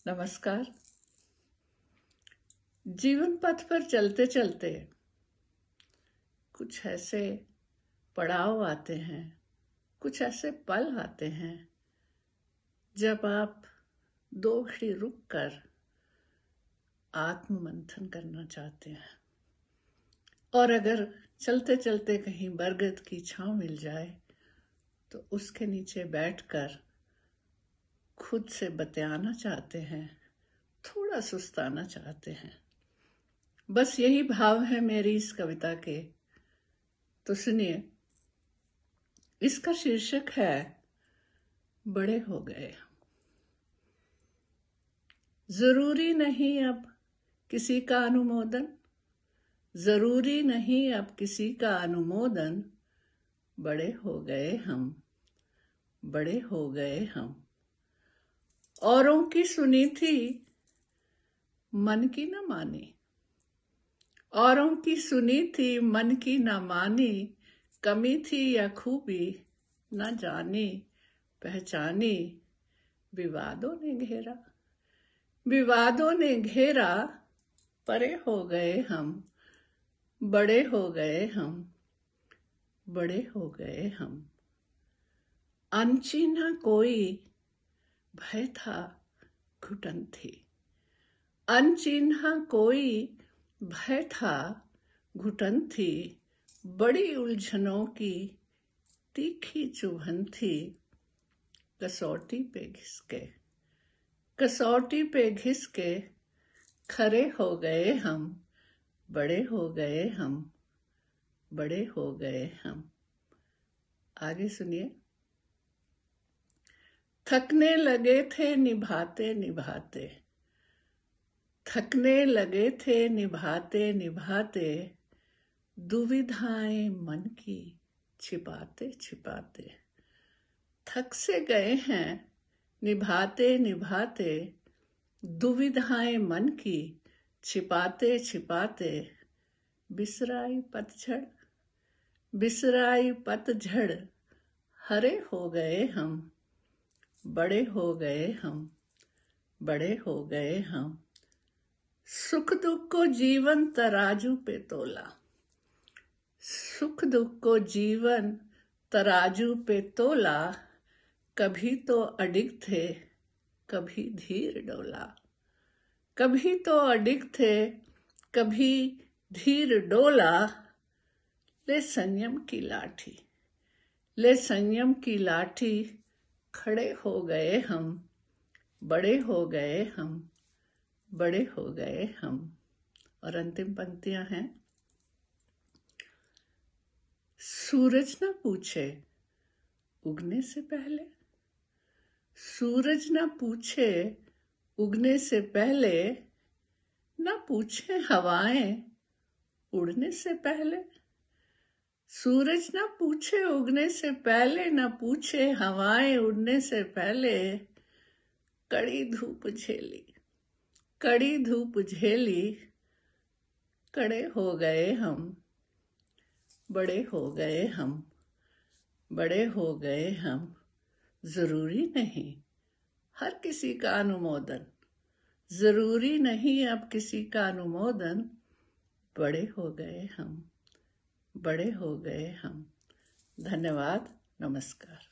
नमस्कार। जीवन पथ पर चलते चलते कुछ ऐसे पड़ाव आते हैं, कुछ ऐसे पल आते हैं जब आप 2 घड़ी रुक कर आत्म मंथन करना चाहते हैं। और अगर चलते चलते कहीं बरगद की छांव मिल जाए तो उसके नीचे बैठकर खुद से बतियाना चाहते हैं, थोड़ा सुस्ताना चाहते हैं। बस यही भाव है मेरी इस कविता के। तो सुनिए, इसका शीर्षक है बड़े हो गए। जरूरी नहीं अब किसी का अनुमोदन, जरूरी नहीं अब किसी का अनुमोदन, बड़े हो गए हम, बड़े हो गए हम। औरों की सुनी थी मन की न मानी, औरों की सुनी थी मन की न मानी, कमी थी या खूबी न जानी पहचानी, विवादों ने घेरा, विवादों ने घेरा, परे हो गए हम, बड़े हो गए हम, बड़े हो गए हम। अनचिन्हा कोई भय था घुटन थी, अनचिन्हा कोई भय था घुटन थी, बड़ी उलझनों की तीखी चुभन थी, कसौटी पे घिसके, कसौटी पे घिसके, खरे हो गए हम, बड़े हो गए हम, बड़े हो गए हम। आगे सुनिए। थकने लगे थे निभाते निभाते, थकने लगे थे निभाते निभाते, दुविधाएं मन की छिपाते छिपाते, थक से गए हैं निभाते निभाते, दुविधाएं मन की छिपाते छिपाते, बिसराई पतझड़, बिसराई पतझड़, हरे हो गए हम, बड़े हो गए हम, बड़े हो गए हम। सुख दुख को जीवन तराजू पे तोला, सुख दुख को जीवन तराजू पे तोला, कभी तो अडिग थे कभी धीर डोला, कभी तो अडिग थे कभी धीर डोला, ले संयम की लाठी, ले संयम की लाठी, खड़े हो गए हम, बड़े हो गए हम, बड़े हो गए हम। और अंतिम पंक्तियां हैं। सूरज न पूछे उगने से पहले, सूरज न पूछे उगने से पहले, न पूछे हवाएं उड़ने से पहले, सूरज न पूछे उगने से पहले, न पूछे हवाएं उड़ने से पहले, कड़ी धूप झेली, कड़ी धूप झेली, कड़े हो गए हम, बड़े हो गए हम, बड़े हो गए हम। जरूरी नहीं हर किसी का अनुमोदन, जरूरी नहीं अब किसी का अनुमोदन, बड़े हो गए हम, बड़े हो गए हम। धन्यवाद। नमस्कार।